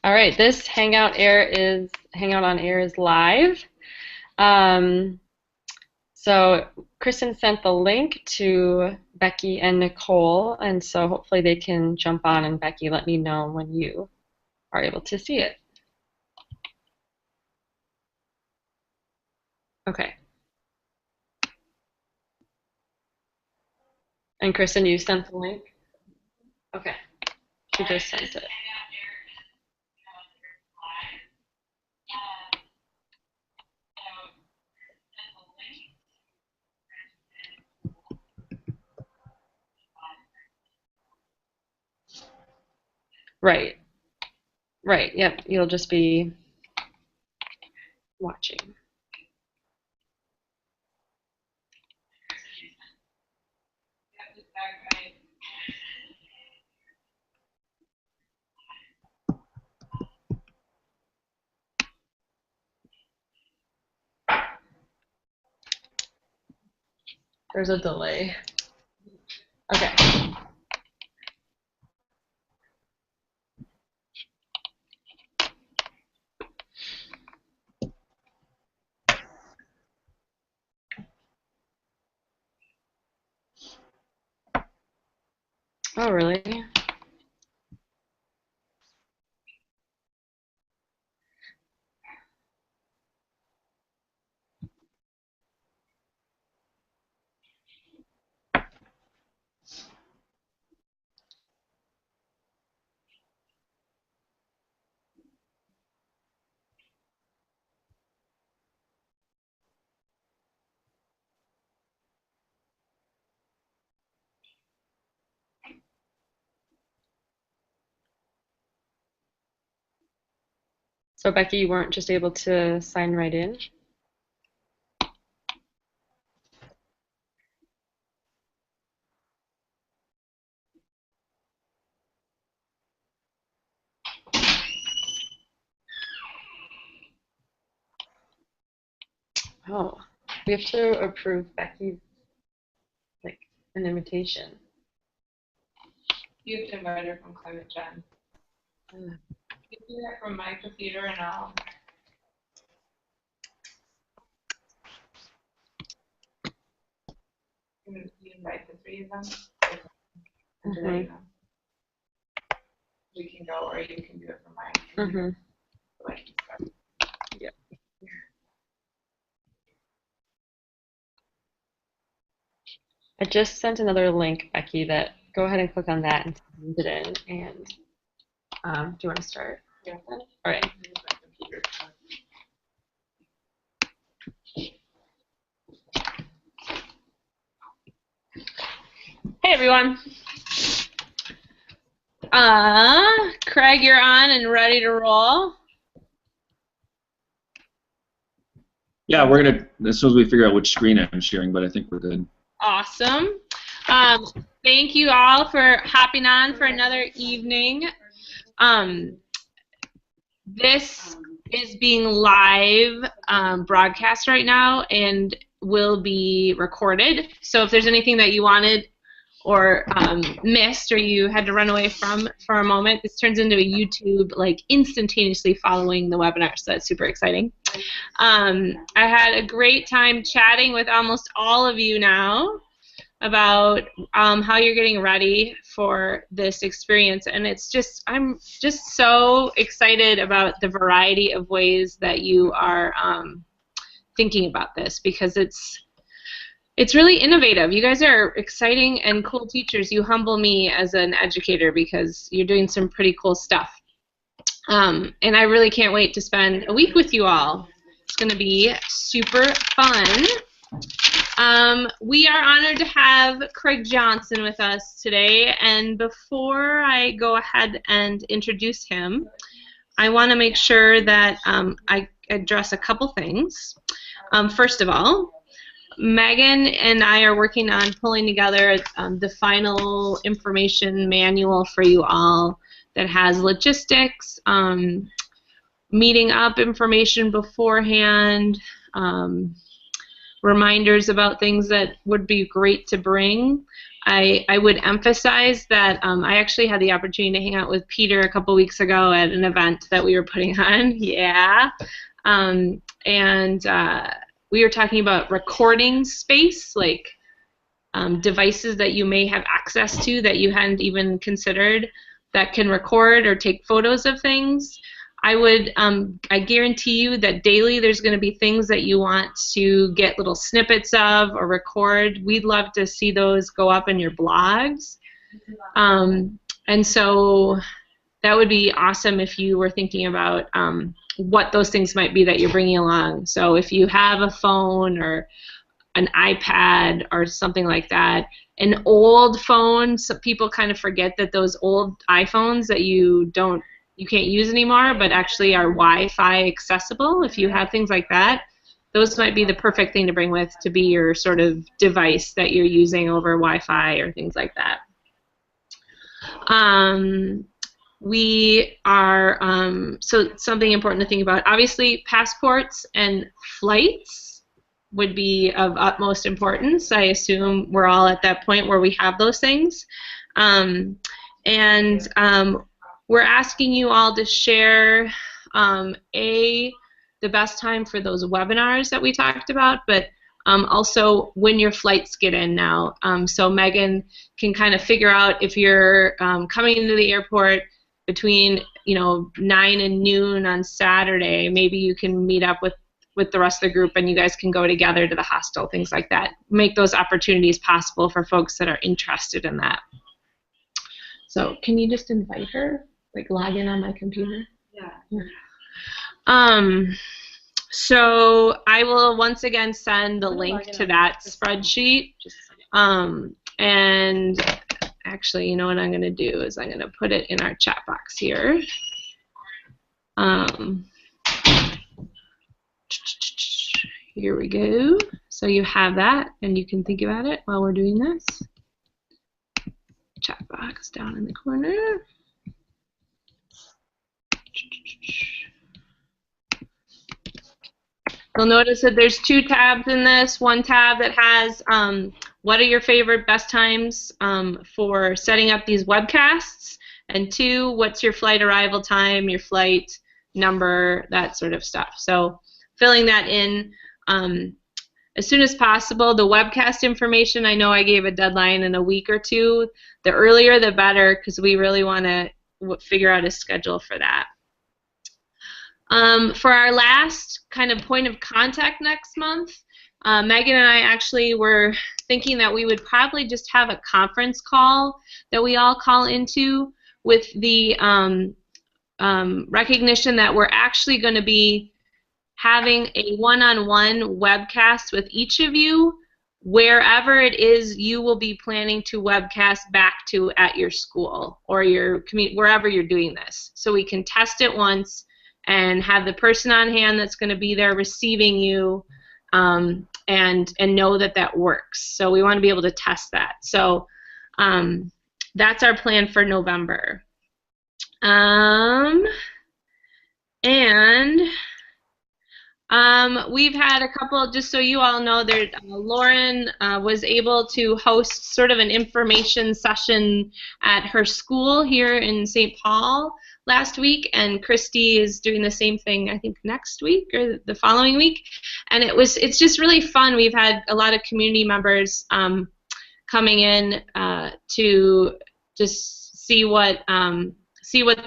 All right, this Hangout on Air is live. So Kristen sent the link to Becky and Nicole, and so hopefully they can jump on, and Becky, let me know when you are able to see it. Okay. And Kristen, you sent the link? Okay. She just sent it. Right. Right. Yep. You'll just be watching. There's a delay. Okay. Oh, really? So Becky, you weren't just able to sign right in? Oh, we have to approve Becky, like, an invitation. You have to invite her from Climate Gen. You can do that from my computer, and I'll. You invite the three of them. Mm-hmm. We can go, or you can do it from my computer. Mm-hmm. Yep. I just sent another link, Becky, that go ahead and click on that and send it in. And do you want to start? Yeah. All right. Hey everyone. Craig, you're on and ready to roll. Yeah, we're gonna, as soon as we figure out which screen I'm sharing, but I think we're good. Awesome. Thank you all for hopping on for another evening. This is being live broadcast right now and will be recorded. So if there's anything that you wanted or missed or you had to run away from for a moment, this turns into a YouTube, like, instantaneously following the webinar, so that's super exciting. I had a great time chatting with almost all of you now about how you're getting ready for this experience, and I'm just so excited about the variety of ways that you are thinking about this, because it's really innovative. You guys are exciting and cool teachers. You humble me as an educator because you're doing some pretty cool stuff. And I really can't wait to spend a week with you all. It's going to be super fun. We are honored to have Craig Johnson with us today, and before I go ahead and introduce him, I want to make sure that I address a couple things. First of all, Megan and I are working on pulling together the final information manual for you all that has logistics, meeting up information beforehand, reminders about things that would be great to bring. I would emphasize that I actually had the opportunity to hang out with Peter a couple weeks ago at an event that we were putting on. Yeah. And we were talking about recording space, like devices that you may have access to that you hadn't even considered that can record or take photos of things. I guarantee you that daily there's going to be things that you want to get little snippets of or record. We'd love to see those go up in your blogs. And so that would be awesome if you were thinking about what those things might be that you're bringing along. So if you have a phone or an iPad or something like that, an old phone, so people kind of forget that those old iPhones that you can't use anymore, but actually are Wi-Fi accessible. If you have things like that, those might be the perfect thing to bring with to be your sort of device that you're using over Wi-Fi or things like that. We are, so something important to think about, obviously passports and flights would be of utmost importance. I assume we're all at that point where we have those things. We're asking you all to share the best time for those webinars that we talked about, but also when your flights get in now. So Megan can kind of figure out if you're coming into the airport between 9 and noon on Saturday, maybe you can meet up with the rest of the group and you guys can go together to the hostel, things like that. Make those opportunities possible for folks that are interested in that. So can you just invite her? Like log in on my computer? Yeah. So I will once again send the link to that spreadsheet. And actually, you know what I'm going to do is I'm going to put it in our chat box here. Here we go. So you have that, and you can think about it while we're doing this. Chat box down in the corner. You'll notice that there's 2 tabs in this. One tab that has what are your favorite best times for setting up these webcasts, and 2, what's your flight arrival time, your flight number, that sort of stuff. So filling that in as soon as possible. The webcast information, I know I gave a deadline in a week or 2. The earlier the better, because we really want to figure out a schedule for that. For our last kind of point of contact next month, Megan and I actually were thinking that we would probably just have a conference call that we all call into with the recognition that we're actually going to be having a one-on-one webcast with each of you wherever it is you will be planning to webcast back to at your school or your community, wherever you're doing this. So we can test it once and have the person on hand that's going to be there receiving you and know that that works. So we want to be able to test that. So that's our plan for November. We've had a couple, just so you all know, there, Lauren was able to host sort of an information session at her school here in St. Paul last week, and Christy is doing the same thing, I think, next week or the following week. And it's just really fun. We've had a lot of community members coming in to just see what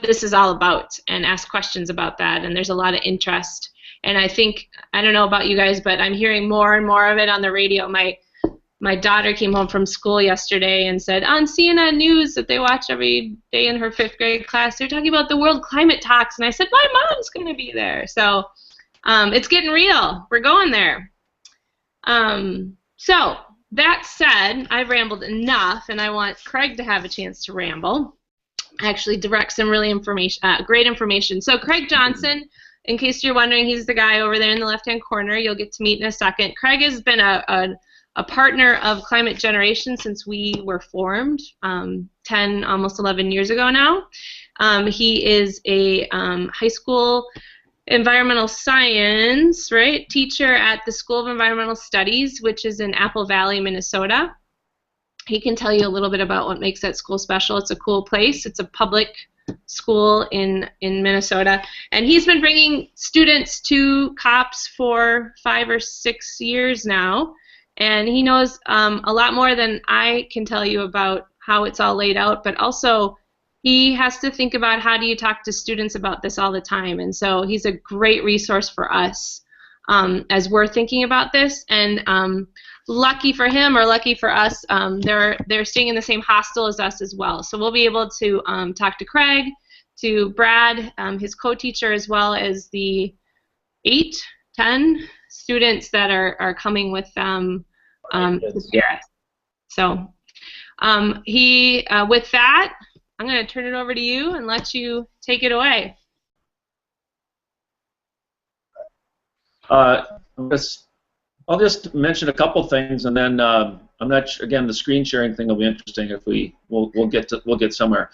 this is all about and ask questions about that, and there's a lot of interest. And I think, I don't know about you guys, but I'm hearing more and more of it on the radio. My daughter came home from school yesterday and said, on CNN News that they watch every day in her 5th grade class, they're talking about the World Climate Talks. And I said, my mom's going to be there. So it's getting real. We're going there. So that said, I've rambled enough, and I want Craig to have a chance to ramble. Actually direct some really great information. So Craig Johnson, in case you're wondering, he's the guy over there in the left-hand corner. You'll get to meet in a second. Craig has been a partner of Climate Generation since we were formed 10, almost 11 years ago now. He is a high school environmental science teacher at the School of Environmental Studies, which is in Apple Valley, Minnesota. he can tell you a little bit about what makes that school special. It's a cool place. It's a public school in Minnesota, and he's been bringing students to COPS for 5 or 6 years now, and he knows a lot more than I can tell you about how it's all laid out, but also he has to think about how do you talk to students about this all the time, and so he's a great resource for us as we're thinking about this. And lucky for him, or lucky for us, they're staying in the same hostel as us as well. So we'll be able to talk to Craig, to Brad, his co-teacher, as well as the 8-10 students that are coming with them this year. So with that, I'm going to turn it over to you and let you take it away. I'll just mention a couple things, and then I'm not sure, again, the screen sharing thing will be interesting if we'll get somewhere.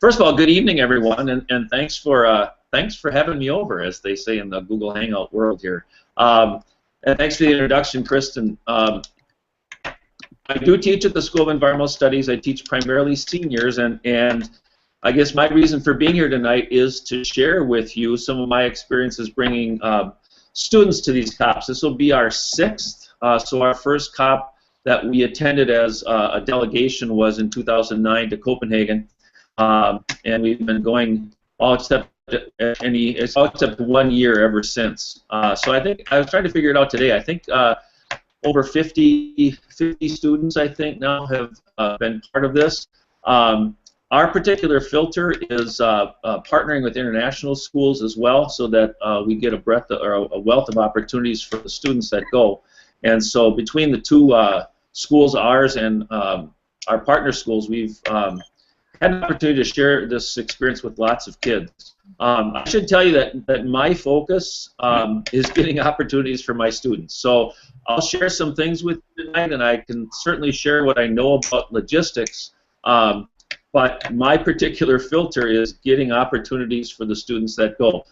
First of all, good evening, everyone, and thanks for having me over, as they say in the Google Hangout world here. And thanks for the introduction, Kristen. I do teach at the School of Environmental Studies. I teach primarily seniors, and I guess my reason for being here tonight is to share with you some of my experiences bringing students to these COPs. This will be our 6th, so our first COP that we attended as a delegation was in 2009 to Copenhagen, and we've been going all except 1 year ever since. So I think I was trying to figure it out today. I think over 50 students, I think, now have been part of this. Our particular filter is partnering with international schools as well, so that we get a wealth of opportunities for the students that go. And so between the two schools, ours and our partner schools, we've had an opportunity to share this experience with lots of kids. I should tell you that my focus is getting opportunities for my students. So I'll share some things with you tonight, and I can certainly share what I know about logistics. But my particular filter is getting opportunities for the students that go.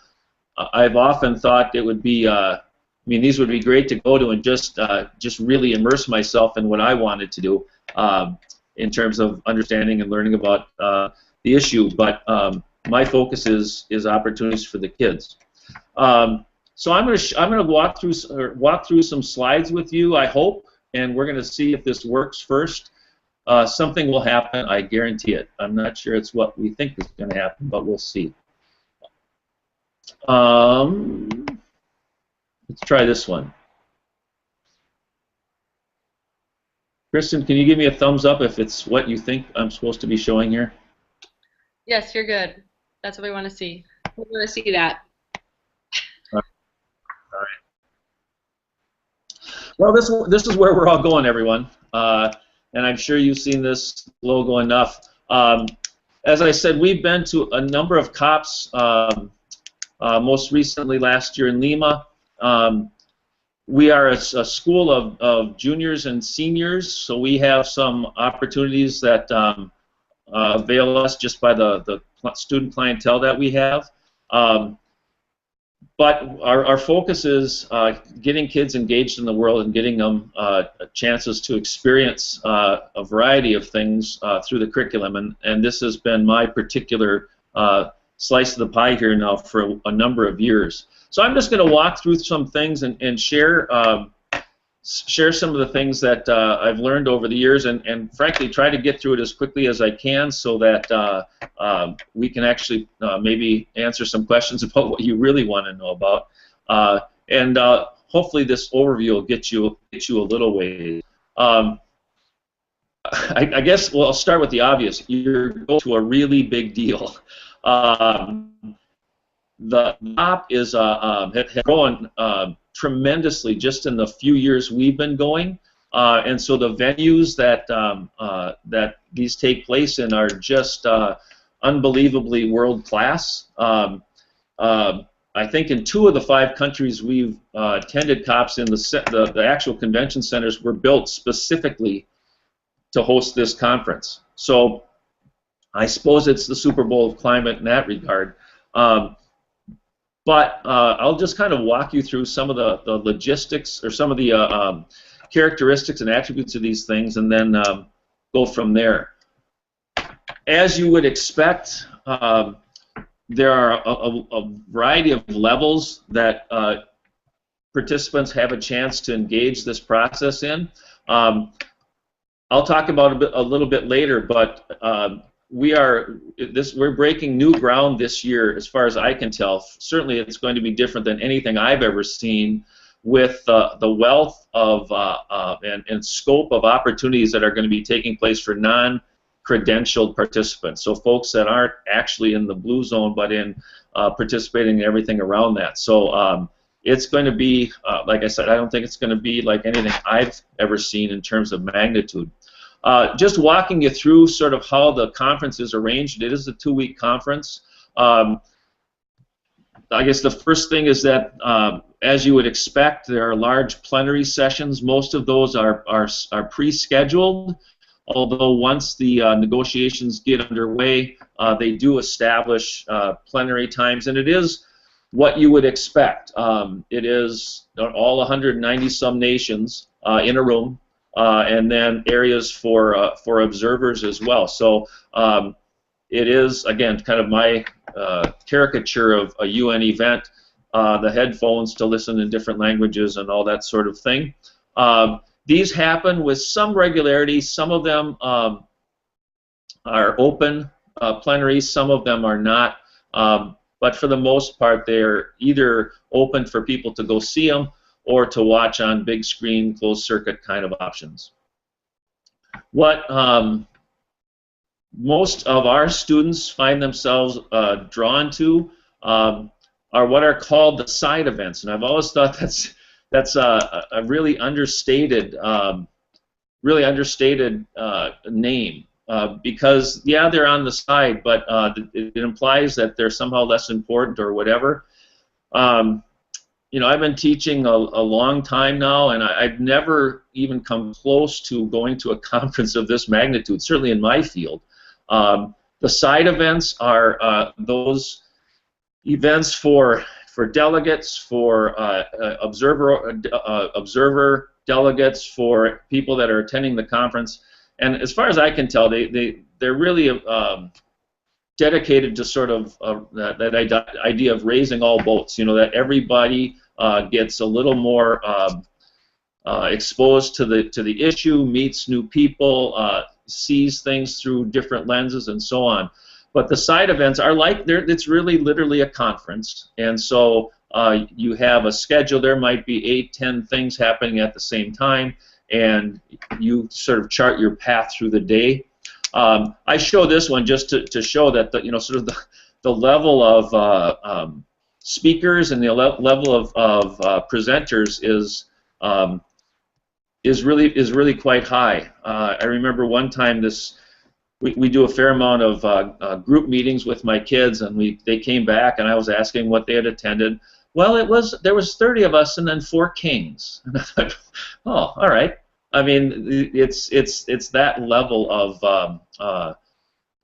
I've often thought it would be, these would be great to go to and just really immerse myself in what I wanted to do in terms of understanding and learning about the issue. But my focus is opportunities for the kids. So I'm going to walk through some slides with you, I hope, and we're going to see if this works first. Something will happen, I guarantee it. I'm not sure it's what we think is going to happen, but we'll see. Let's try this one. Kristen, can you give me a thumbs up if it's what you think I'm supposed to be showing here? Yes, you're good. That's what we want to see. We want to see that. All right. Well, this is where we're all going, everyone. And I'm sure you've seen this logo enough. As I said, we've been to a number of COPs, most recently last year in Lima. We are a school of juniors and seniors, so we have some opportunities that avail us just by the student clientele that we have. But our focus is getting kids engaged in the world and getting them chances to experience a variety of things through the curriculum. And this has been my particular slice of the pie here now for a number of years. So I'm just going to walk through some things and share some of the things that I've learned over the years, and frankly try to get through it as quickly as I can so that we can actually maybe answer some questions about what you really want to know about, and hopefully this overview will get you a little way. I guess I'll start with the obvious. You're going to a really big deal. The COP has grown tremendously just in the few years we've been going, and so the venues that these take place in are just unbelievably world class. I think in 2 of the 5 countries we've attended COPs in, the actual convention centers were built specifically to host this conference. So I suppose it's the Super Bowl of climate in that regard. But I'll just kind of walk you through some of the logistics or some of the characteristics and attributes of these things, and then go from there. As you would expect, there are a variety of levels that participants have a chance to engage this process in. I'll talk about a little bit later, but we're breaking new ground this year, as far as I can tell. Certainly, it's going to be different than anything I've ever seen, with the wealth of and scope of opportunities that are going to be taking place for non-credentialed participants. So folks that aren't actually in the blue zone, but in participating in everything around that. So it's going to be, like I said, I don't think it's going to be like anything I've ever seen in terms of magnitude. Just walking you through sort of how the conference is arranged. It is a 2-week conference. I guess the first thing is that, as you would expect, there are large plenary sessions. Most of those are pre-scheduled, although once the negotiations get underway, they do establish plenary times, and it is what you would expect. It is all 190-some nations in a room, and then areas for observers as well. So it is, again, kind of my caricature of a UN event, the headphones to listen in different languages and all that sort of thing. These happen with some regularity. Some of them are open plenaries, some of them are not. But for the most part, they're either open for people to go see them or to watch on big screen, closed circuit kind of options. What most of our students find themselves drawn to are what are called the side events, and I've always thought that's a really understated name. Because, yeah, they're on the side, but it implies that they're somehow less important or whatever. You know, I've been teaching a long time now, and I've never even come close to going to a conference of this magnitude, certainly in my field. The side events are those events for delegates, for observer delegates, for people that are attending the conference. And as far as I can tell, they're really dedicated to sort of that idea of raising all boats. You know, that everybody gets a little more exposed to the issue, meets new people, sees things through different lenses, and so on. But the side events are like it's really literally a conference, and so you have a schedule. There might be 8, 10 things happening at the same time, and you sort of chart your path through the day. I show this one just to show that sort of the level of speakers and the level of presenters is really quite high. I remember one time we do a fair amount of group meetings with my kids, and they came back, and I was asking what they had attended. Well, there was 30 of us, and then 4 kings. And I thought, oh, all right. I mean, it's that level of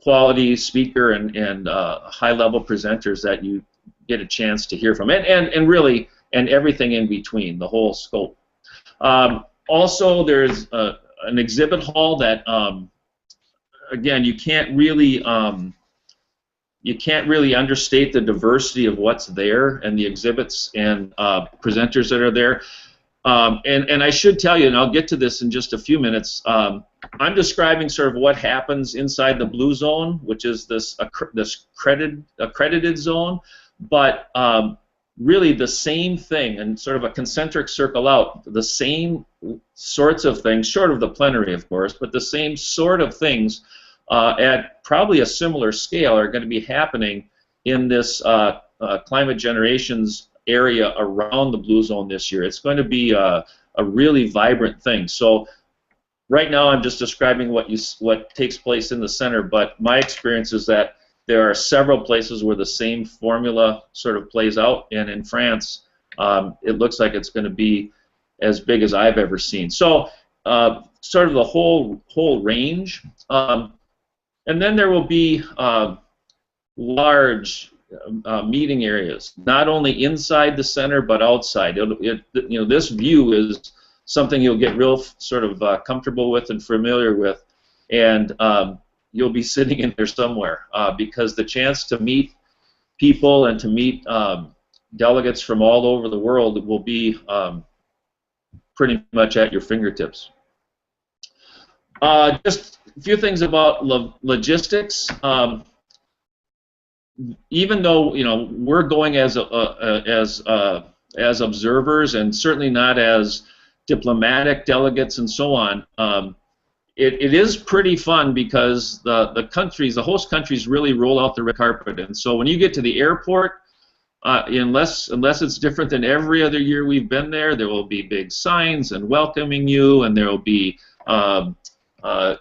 quality speaker and high-level presenters that you get a chance to hear from, and really everything in between, the whole scope. Also, there's an exhibit hall that, again, you can't really understate the diversity of what's there and the exhibits and presenters that are there. And I should tell you, and I'll get to this in just a few minutes, I'm describing sort of what happens inside the blue zone, which is this accredited zone, but really the same thing, and sort of a concentric circle out, the same sorts of things, short of the plenary, of course, but the same sort of things at probably a similar scale are going to be happening in this climate generations area around the blue zone this year. It's going to be a really vibrant thing. So right now I'm just describing what takes place in the center, but my experience is that there are several places where the same formula sort of plays out, and in France it looks like it's going to be as big as I've ever seen. So sort of the whole range. And then there will be large meeting areas, not only inside the center but outside. This view is something you'll get real sort of comfortable with and familiar with and you'll be sitting in there somewhere because the chance to meet people and to meet delegates from all over the world will be pretty much at your fingertips. Just a few things about logistics. Even though we're going as observers and certainly not as diplomatic delegates and so on, it is pretty fun because the host countries really roll out the red carpet, and so when you get to the airport, unless it's different than every other year we've been there, there will be big signs and welcoming you, and there will be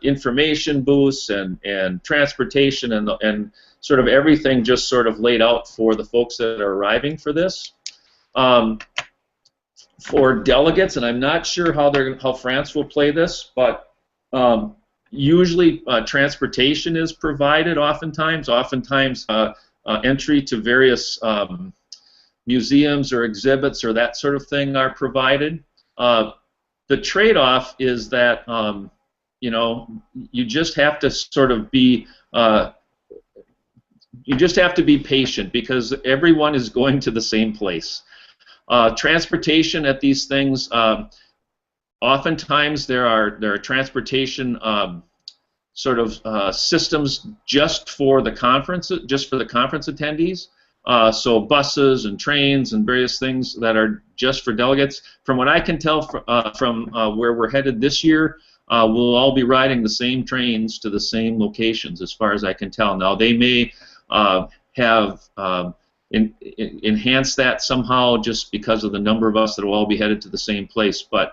information booths and transportation and sort of everything just sort of laid out for the folks that are arriving for this. For delegates, and I'm not sure how France will play this, but usually transportation is provided. Oftentimes entry to various museums or exhibits or that sort of thing are provided. The trade-off is that you just have to sort of be patient because everyone is going to the same place. Transportation at these things, oftentimes there are transportation sort of systems just for the conference attendees. So buses and trains and various things that are just for delegates. From what I can tell from where we're headed this year, we'll all be riding the same trains to the same locations, as far as I can tell. Now they may have enhanced that somehow just because of the number of us that will all be headed to the same place, but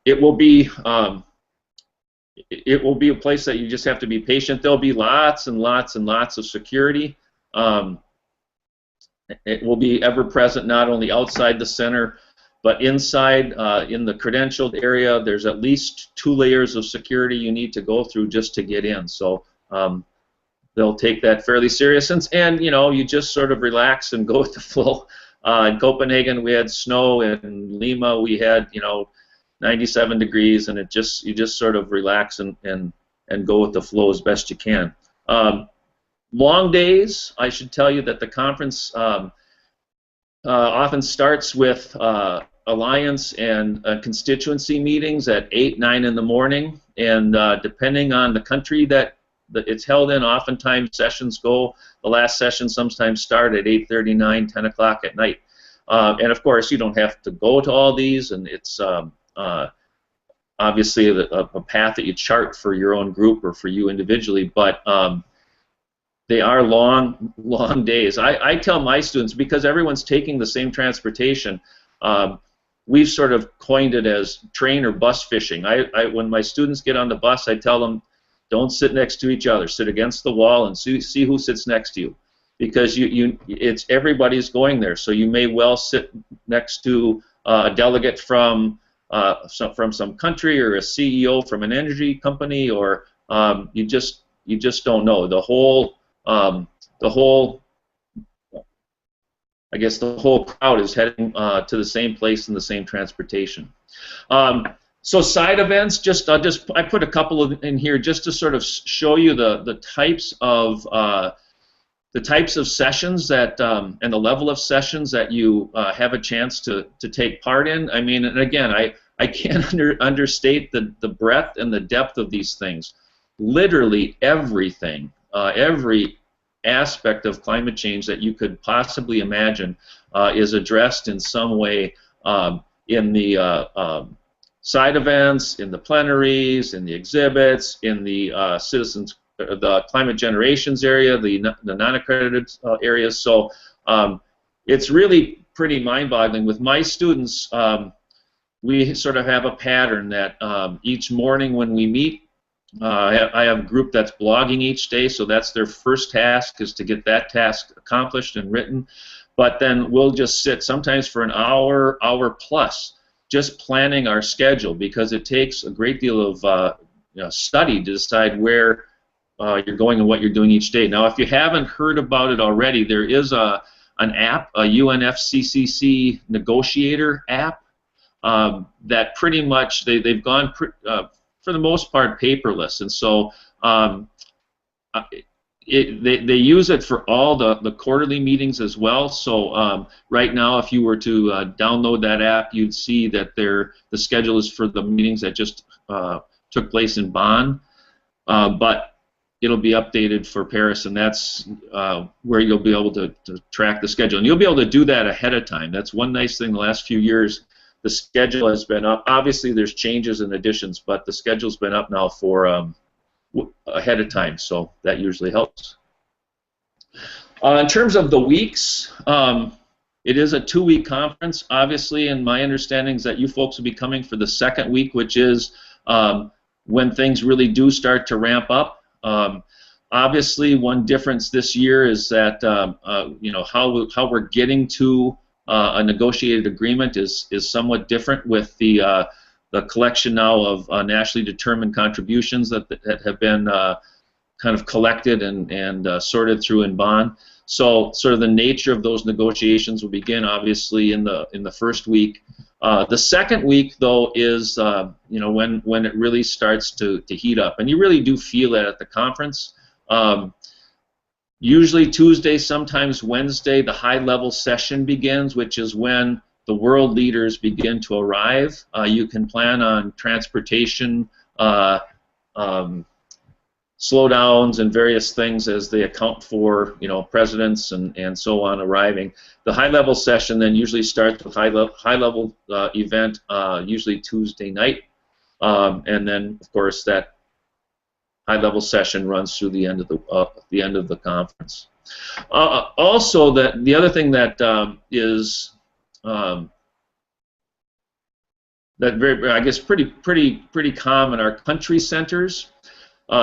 it will be a place that you just have to be patient. There'll be lots and lots and lots of security. It will be ever present, not only outside the center, but inside in the credentialed area. There's at least 2 layers of security you need to go through just to get in. So they'll take that fairly serious, and you just sort of relax and go with the flow. In Copenhagen we had snow, in Lima we had 97 degrees, and you just sort of relax and go with the flow as best you can. Long days, I should tell you that the conference often starts with alliance and constituency meetings at 8, 9 in the morning, and depending on the country that it's held in, oftentimes sessions the last session sometimes start at 8:30, 9, 10 o'clock at night. And of course you don't have to go to all these, and it's obviously a path that you chart for your own group or for you individually, but they are long days. I tell my students, because everyone's taking the same transportation, we've sort of coined it as train or bus fishing. When my students get on the bus, I tell them, don't sit next to each other. Sit against the wall and see who sits next to you, because everybody's going there. So you may well sit next to a delegate from some country, or a CEO from an energy company, or you just don't know. The whole crowd is heading to the same place in the same transportation. So side events, I put a couple in here just to sort of show you the types of sessions that and the level of sessions that you have a chance to take part in. I mean, and again, I can't understate the breadth and the depth of these things. Literally everything, every aspect of climate change that you could possibly imagine is addressed in some way in the side events, in the plenaries, in the exhibits, in the the climate generations area, the non-accredited areas. So it's really pretty mind-boggling. With my students, we sort of have a pattern that each morning when we meet, I have a group that's blogging each day, so that's their first task, is to get that task accomplished and written. But then we'll just sit sometimes for an hour plus, just planning our schedule, because it takes a great deal of study to decide where you're going and what you're doing each day. Now, if you haven't heard about it already, there is an app, a UNFCCC negotiator app, that pretty much they've gone for the most part, paperless, and so they use it for all the quarterly meetings as well. So right now, if you were to download that app, you'd see that the schedule is for the meetings that just took place in Bonn, but it'll be updated for Paris, and that's where you'll be able to track the schedule. And you'll be able to do that ahead of time. That's one nice thing the last few years. The schedule has been up. Obviously, there's changes and additions, but the schedule's been up now for ahead of time, so that usually helps. In terms of the weeks, it is a 2-week conference, obviously, and my understanding is that you folks will be coming for the second week, which is when things really do start to ramp up. Obviously, one difference this year is that you know, how we're getting to a negotiated agreement is somewhat different with the collection now of nationally determined contributions that have been kind of collected and sorted through in Bonn. So sort of the nature of those negotiations will begin obviously in the first week. The second week, though, is you know, when it really starts to heat up, and you really do feel it at the conference. Usually Tuesday, sometimes Wednesday, the high-level session begins, which is when the world leaders begin to arrive. You can plan on transportation, slowdowns, and various things as they account for, you know, presidents and so on arriving. The high-level session then usually starts with high-level event, usually Tuesday night, and then of course that high-level session runs through the end of the conference. Also, the other thing that is that I guess pretty common are country centers.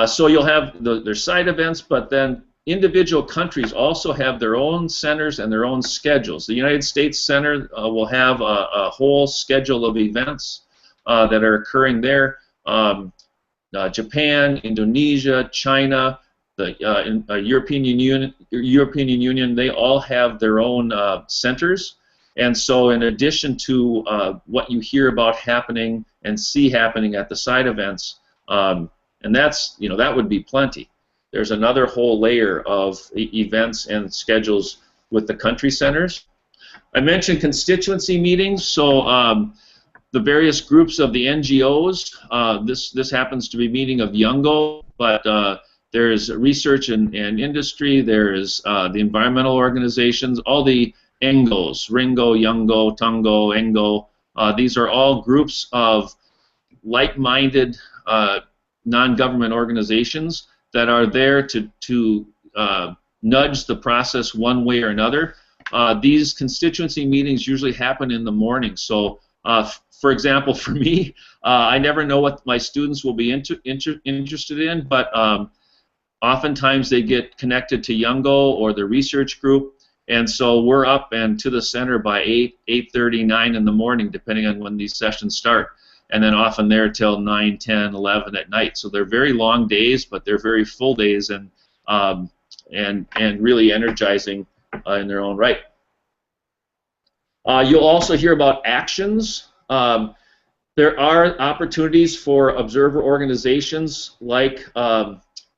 So you'll have their side events, but then individual countries also have their own centers and their own schedules. The United States Center will have a whole schedule of events that are occurring there. Japan, Indonesia, China, the European Union, they all have their own centers. And so in addition to what you hear about happening and see happening at the side events, and that's, you know, that would be plenty. There's another whole layer of events and schedules with the country centers. I mentioned constituency meetings, so the various groups of the NGOs, this happens to be a meeting of UNGO, but there's research and industry, there's the environmental organizations, all the NGOs, Ringo, Youngo, Tungo, Engo. These are all groups of like-minded non-government organizations that are there to nudge the process one way or another. These constituency meetings usually happen in the morning. So, for example, for me, I never know what my students will be interested in, but oftentimes they get connected to Youngo or the research group, and so we're up and to the center by 8:30, 9 in the morning, depending on when these sessions start, and then often there till 9, 10, 11 at night. So they're very long days, but they're very full days and really energizing in their own right. You'll also hear about actions. There are opportunities for observer organizations like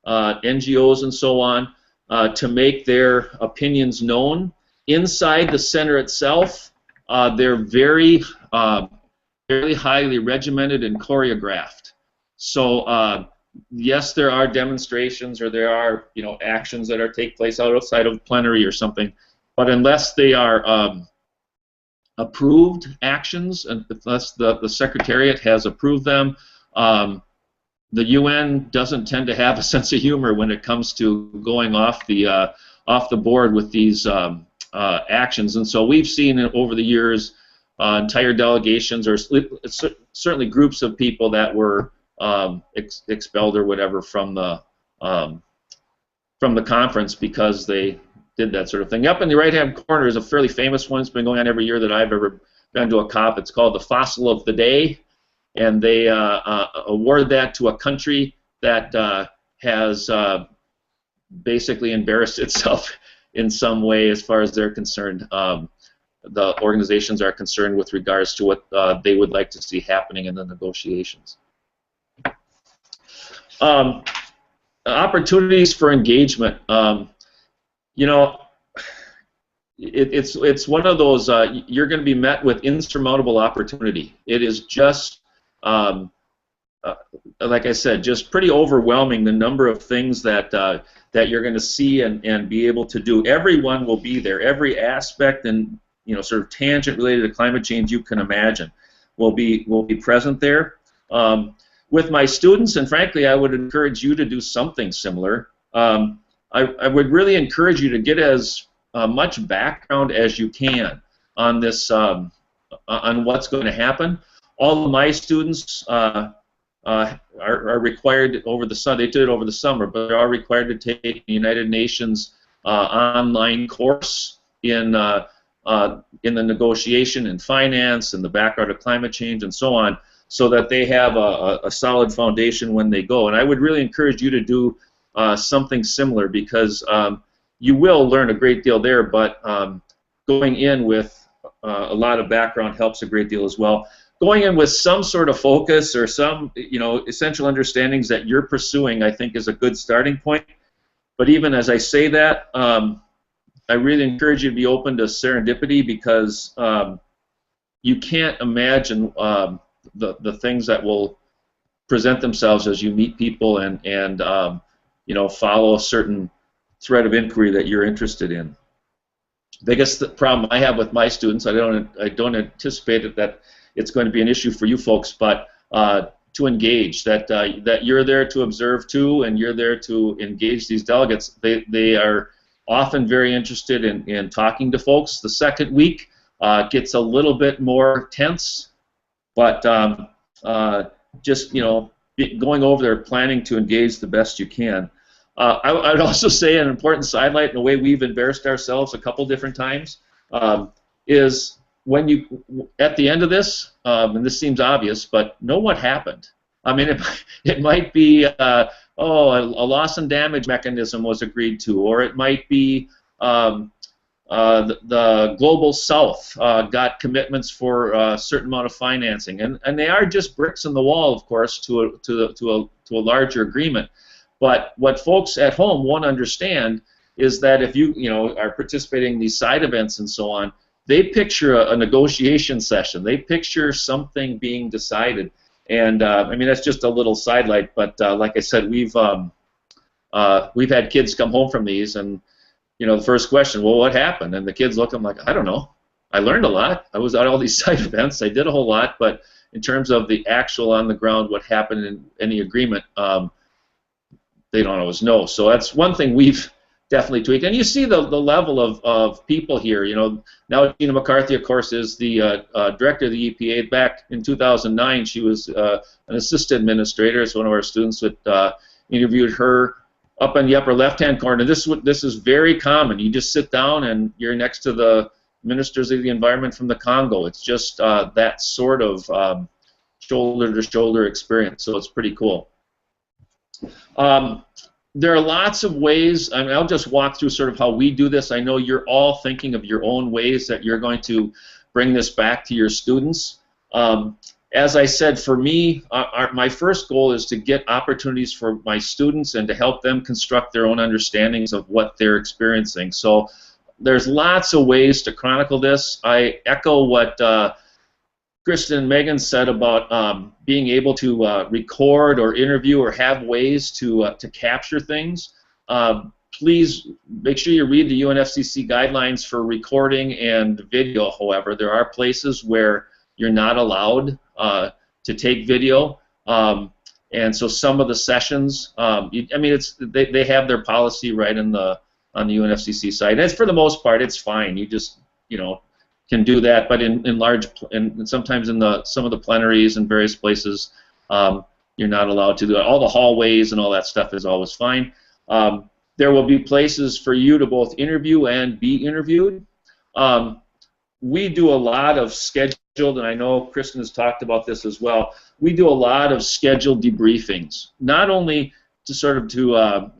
NGOs and so on to make their opinions known. Inside the center itself, they're very highly regimented and choreographed. So yes, there are demonstrations or there are, you know, actions that take place outside of plenary or something, but unless they are approved actions, and unless the Secretariat has approved them, the UN doesn't tend to have a sense of humor when it comes to going off the board with these actions. And so we've seen over the years entire delegations or certainly groups of people that were expelled or whatever from the conference because they did that sort of thing. Up in the right-hand corner is a fairly famous one. It's been going on every year that I've ever been to a COP. It's called the Fossil of the Day, and they award that to a country that has basically embarrassed itself in some way as far as they're concerned. The organizations are concerned with regards to what they would like to see happening in the negotiations. Opportunities for engagement. You know, it's one of those, you're going to be met with insurmountable opportunity. It is just, like I said, just pretty overwhelming, the number of things that that you're going to see and be able to do. Everyone will be there. Every aspect and, you know, sort of tangent related to climate change you can imagine will be present there. With my students, and frankly, I would encourage you to do something similar. I would really encourage you to get as much background as you can on this, on what's going to happen. All of my students are required over the summer. They did it over the summer, but they are required to take the United Nations online course in the negotiation and finance and the background of climate change and so on, so that they have a solid foundation when they go. And I would really encourage you to do something similar, because you will learn a great deal there, but going in with a lot of background helps a great deal as well. Going in with some sort of focus or some, you know, essential understandings that you're pursuing, I think, is a good starting point. But even as I say that, I really encourage you to be open to serendipity, because you can't imagine the things that will present themselves as you meet people and you know, follow a certain thread of inquiry that you're interested in. Biggest problem I have with my students, I don't anticipate that it's going to be an issue for you folks, but to engage, that you're there to observe too, and you're there to engage these delegates. They are often very interested in talking to folks. The second week gets a little bit more tense, but just, you know, going over there, planning to engage the best you can. I would also say an important sidelight, in the way we've embarrassed ourselves a couple different times, is when you, at the end of this, and this seems obvious, but know what happened. I mean, it might be, a loss and damage mechanism was agreed to, or it might be the Global South got commitments for a certain amount of financing, and they are just bricks in the wall, of course, to a larger agreement. But what folks at home won't understand is that if you are participating in these side events and so on, they picture a negotiation session. They picture something being decided, and I mean, that's just a little sidelight. But like I said, we've had kids come home from these, and the first question, well, what happened? And the kids look at them like, I don't know. I learned a lot. I was at all these side events. I did a whole lot, but in terms of the actual on the ground, what happened in any agreement, they don't always know. So that's one thing we've definitely tweaked. And you see the level of people here. Now Gina McCarthy, of course, is the director of the EPA. Back in 2009, she was an assistant administrator. It's one of our students that interviewed her. Up in the upper left-hand corner, this is very common. You just sit down and you're next to the ministers of the environment from the Congo. It's just that sort of shoulder-to-shoulder experience, so it's pretty cool. There are lots of ways. I mean, I'll just walk through sort of how we do this. I know you're all thinking of your own ways that you're going to bring this back to your students. As I said, for me, my first goal is to get opportunities for my students and to help them construct their own understandings of what they're experiencing. So there's lots of ways to chronicle this. I echo what Kristen and Megan said about being able to record or interview or have ways to capture things. Please make sure you read the UNFCCC guidelines for recording and video. However, there are places where you're not allowed to take video, and so some of the sessions, I mean, they have their policy right on the UNFCCC site. And for the most part, it's fine. You just can do that, but in sometimes in some of the plenaries and various places, you're not allowed to do it. All the hallways and all that stuff is always fine. There will be places for you to both interview and be interviewed. We do a lot of scheduled, and I know Kristen has talked about this as well, we do a lot of scheduled debriefings, not only to sort of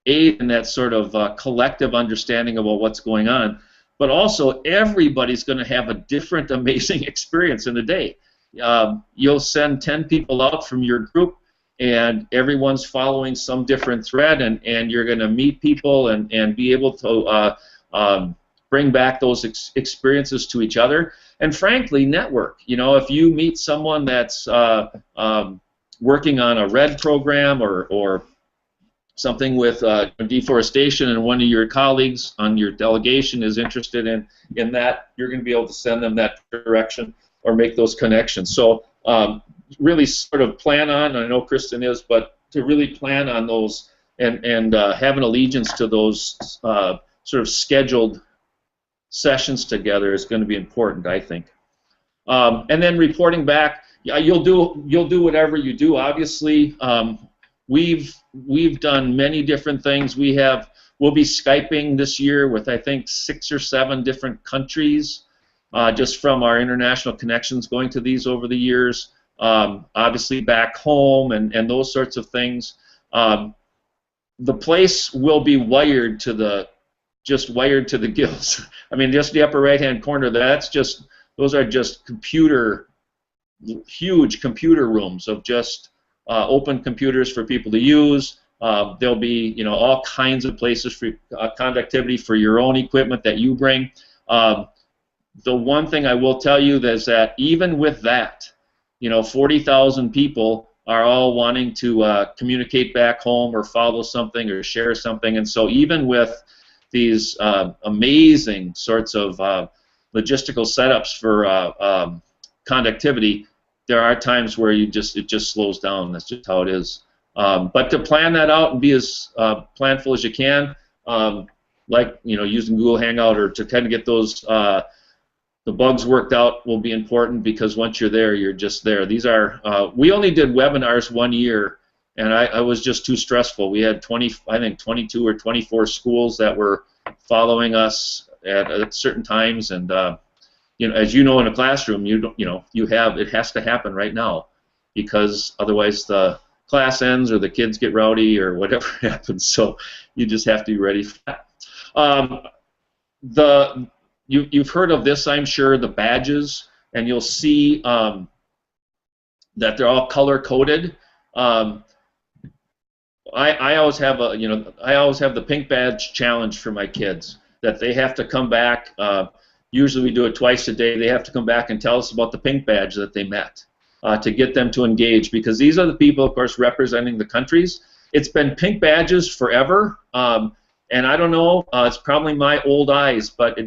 aid in that sort of collective understanding about what's going on, but also everybody's going to have a different amazing experience in a day. You'll send 10 people out from your group. and everyone's following some different thread, and you're going to meet people and be able to bring back those experiences to each other, and frankly, network. You know, if you meet someone that's working on a RED program or something with deforestation, and one of your colleagues on your delegation is interested in that, you're going to be able to send them that direction or make those connections. So really sort of plan on, I know Kristen is, but to really plan on those and have an allegiance to those sort of scheduled sessions together is going to be important, I think. And then reporting back, yeah, you'll do whatever you do. Obviously, we've done many different things. We'll be Skyping this year with, I think, 6 or 7 different countries, just from our international connections going to these over the years. Obviously back home and those sorts of things. The place will be wired to the gills. I mean, just the upper right-hand corner. Those are just huge computer rooms of just open computers for people to use. There'll be, you know, all kinds of places for conductivity for your own equipment that you bring. The one thing I will tell you is that even with that, you know, 40,000 people are all wanting to communicate back home or follow something or share something, and so even with these amazing sorts of logistical setups for conductivity, there are times where it just slows down. That's just how it is. But to plan that out and be as planful as you can, like, you know, using Google Hangout, or to kind of get those the bugs worked out will be important, because once you're there, you're just there. These are we only did webinars 1 year, and I was just too stressful. We had 22 or 24 schools that were following us at certain times, and you know, as you know, in a classroom, it has to happen right now, because otherwise the class ends or the kids get rowdy or whatever happens. So you just have to be ready for that. You've heard of this, I'm sure, the badges, and you'll see that they're all color coded. I always have the pink badge challenge for my kids, that they have to come back. Usually we do it twice a day. They have to come back and tell us about the pink badge that they met, to get them to engage, because these are the people, of course, representing the countries. It's been pink badges forever, and I don't know, it's probably my old eyes, but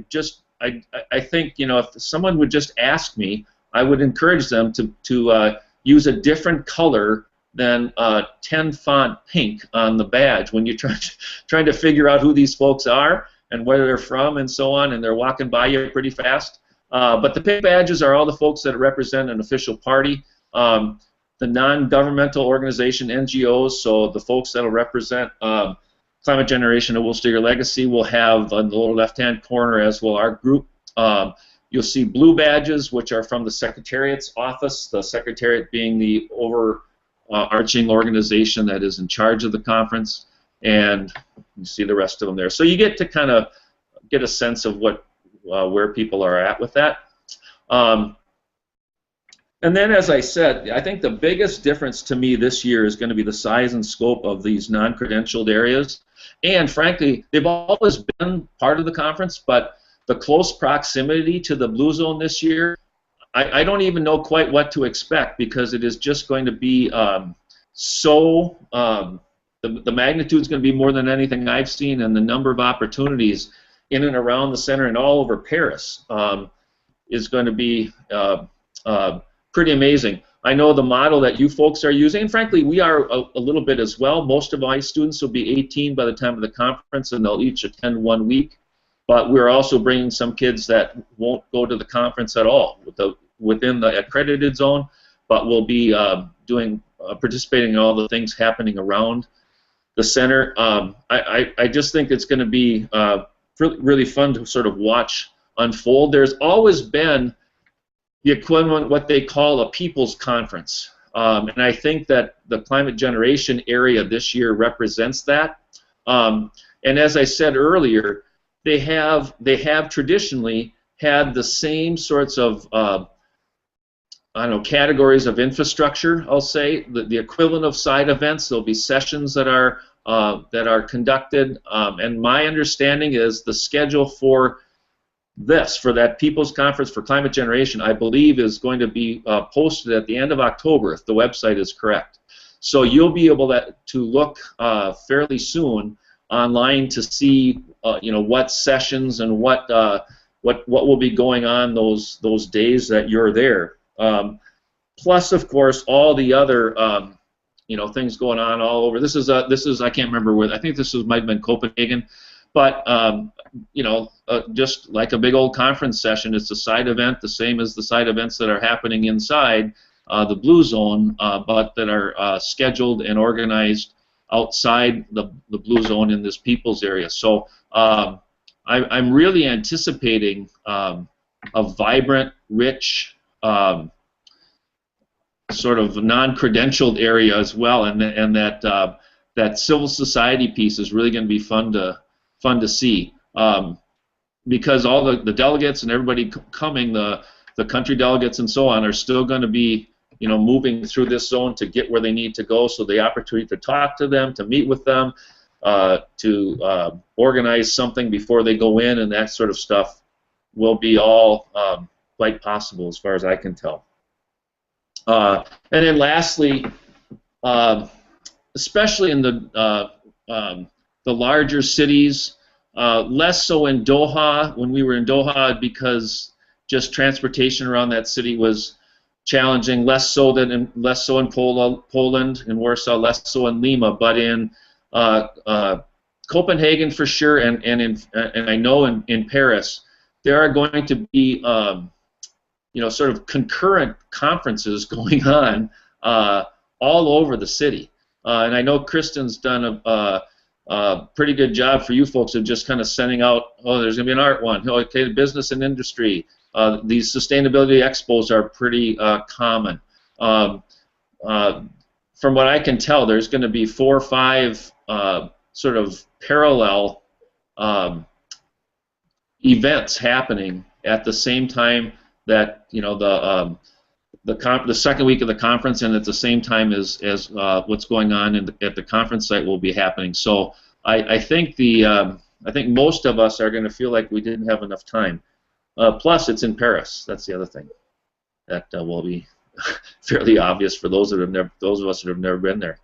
I think, you know, if someone would just ask me, I would encourage them to use a different color than 10 font pink on the badge when you're trying to figure out who these folks are and where they're from and so on, and they're walking by you pretty fast. But the pink badges are all the folks that represent an official party. The non-governmental organization, NGOs, so the folks that will represent Climate Generation and We'll Stay Your Legacy, will have on the lower left-hand corner, as will our group. You'll see blue badges, which are from the Secretariat's office, the Secretariat being the overarching organization that is in charge of the conference, and you see the rest of them there. So you get to kind of get a sense of where people are at with that. And then, as I said, I think the biggest difference to me this year is going to be the size and scope of these non-credentialed areas. And frankly, they've always been part of the conference, but the close proximity to the Blue Zone this year, I don't even know quite what to expect, because it is just going to be the magnitude is going to be more than anything I've seen, and the number of opportunities in and around the center and all over Paris is going to be pretty amazing. I know the model that you folks are using, and frankly, we are a little bit as well. Most of my students will be 18 by the time of the conference, and they'll each attend 1 week. But we're also bringing some kids that won't go to the conference at all within the accredited zone, but will be participating in all the things happening around the center. I just think it's going to be really fun to sort of watch unfold. There's always been the equivalent, what they call a people's conference, and I think that the Climate Generation area this year represents that. And as I said earlier, they have traditionally had the same sorts of I don't know, categories of infrastructure, I'll say, the equivalent of side events. There'll be sessions that are conducted, and my understanding is the schedule for that People's Conference for Climate Generation, I believe, is going to be posted at the end of October, if the website is correct. So you'll be able to look fairly soon online to see, what sessions and what will be going on those days that you're there. Plus, of course, all the other things going on all over. This is I can't remember where. I think might have been Copenhagen, but just like a big old conference session, it's a side event, the same as the side events that are happening inside the Blue Zone, but that are scheduled and organized outside the Blue Zone in this People's area. So I'm really anticipating a vibrant, rich, sort of non-credentialed area as well, and that civil society piece is really going to be fun to see, because all the delegates and everybody coming, the country delegates and so on, are still going to be moving through this zone to get where they need to go. So the opportunity to talk to them, to meet with them, to organize something before they go in, and that sort of stuff will be all quite possible as far as I can tell. And then lastly, especially in the larger cities, less so in Doha. When we were in Doha, because just transportation around that city was challenging. Less so in Poland, in Warsaw. Less so in Lima, but in Copenhagen for sure, and I know in Paris, there are going to be sort of concurrent conferences going on all over the city. And I know Kristen's done a pretty good job for you folks of just kind of sending out, there's going to be an art one, okay, business and industry. These sustainability expos are pretty common. From what I can tell, there's going to be 4 or 5 sort of parallel events happening at the same time that the second week of the conference, and at the same time as what's going on at the conference site will be happening. So I think most of us are going to feel like we didn't have enough time. Plus, it's in Paris. That's the other thing that will be fairly obvious for those of us that have never been there.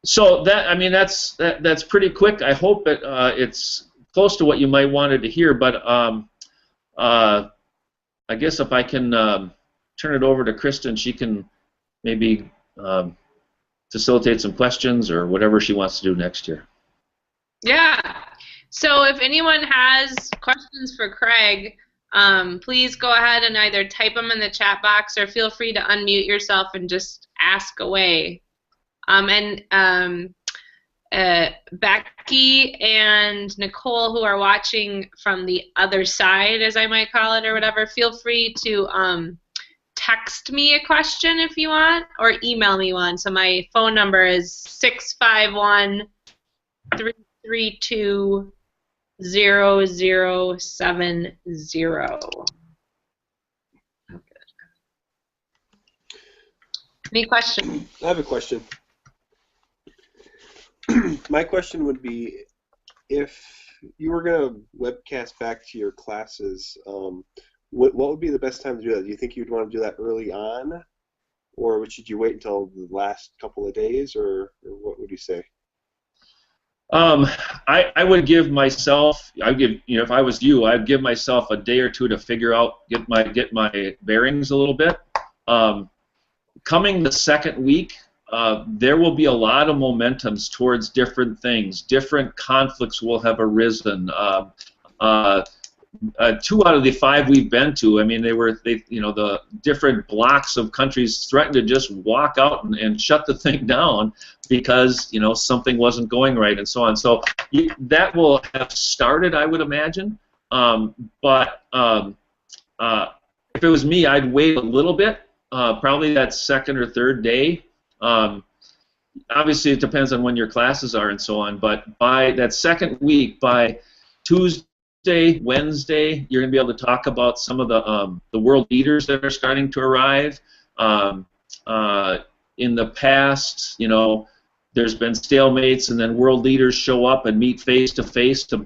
So that's pretty quick. I hope it's close to what you might wanted to hear, but I guess if I can turn it over to Kristen, she can maybe facilitate some questions or whatever she wants to do next year. Yeah. So if anyone has questions for Craig, please go ahead and either type them in the chat box or feel free to unmute yourself and just ask away. Becky and Nicole, who are watching from the other side, as I might call it, or whatever, feel free to text me a question if you want, or email me one. So my phone number is 651-332-0070. Any questions? I have a question. My question would be, if you were going to webcast back to your classes, what would be the best time to do that? Do you think you'd want to do that early on, or should you wait until the last couple of days, or what would you say? I would give myself, if I was you, I'd give myself a day or two to figure out, get my bearings a little bit. Coming the second week, there will be a lot of momentums towards different things. Different conflicts will have arisen. 2 out of the 5 we've been to, I mean, the different blocks of countries threatened to just walk out and shut the thing down because something wasn't going right and so on. So that will have started, I would imagine. But if it was me, I'd wait a little bit, probably that second or third day. Obviously, it depends on when your classes are and so on. But by that second week, by Tuesday Wednesday, you're going to be able to talk about some of the world leaders that are starting to arrive. In the past, there's been stalemates, and then world leaders show up and meet face to face to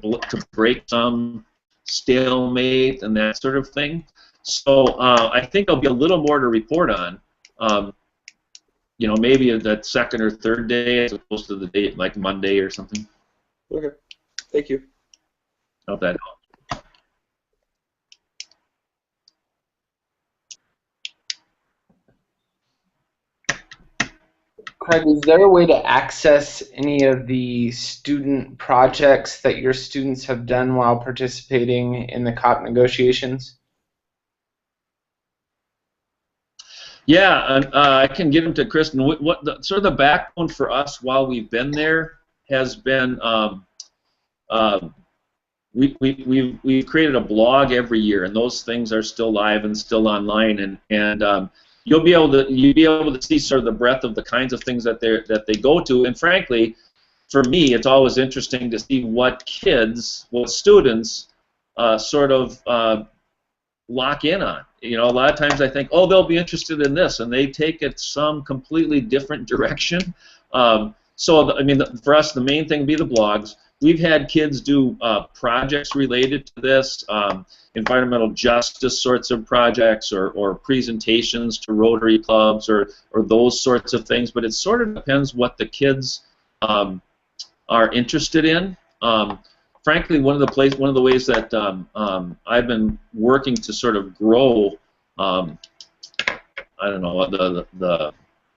break some stalemate and that sort of thing. So I think there'll be a little more to report on. Maybe that second or third day as opposed to the date like Monday or something. Okay. Thank you. Hope that helps. Craig, is there a way to access any of the student projects that your students have done while participating in the COP negotiations? Yeah, and I can get them to Kristen. Sort of the backbone for us while we've been there has been we've created a blog every year, and those things are still live and still online, and you'll be able to see sort of the breadth of the kinds of things that they go to. And frankly, for me, it's always interesting to see what students sort of lock in on. A lot of times I think, oh, they'll be interested in this, and they take it some completely different direction. So, for us, the main thing would be the blogs. We've had kids do projects related to this, environmental justice sorts of projects, or presentations to Rotary clubs, or those sorts of things. But it sort of depends what the kids are interested in. Frankly, one of the ways that I've been working to sort of grow, I don't know,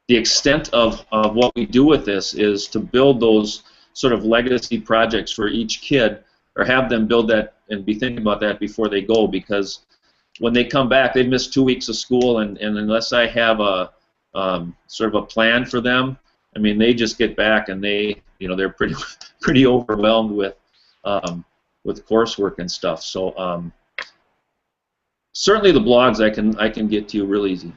the extent of what we do with this is to build those sort of legacy projects for each kid, or have them build that and be thinking about that before they go, because when they come back, they've missed 2 weeks of school, and unless I have a sort of a plan for them, they just get back and they're pretty overwhelmed with coursework and stuff. So certainly the blogs I can get to you real easy.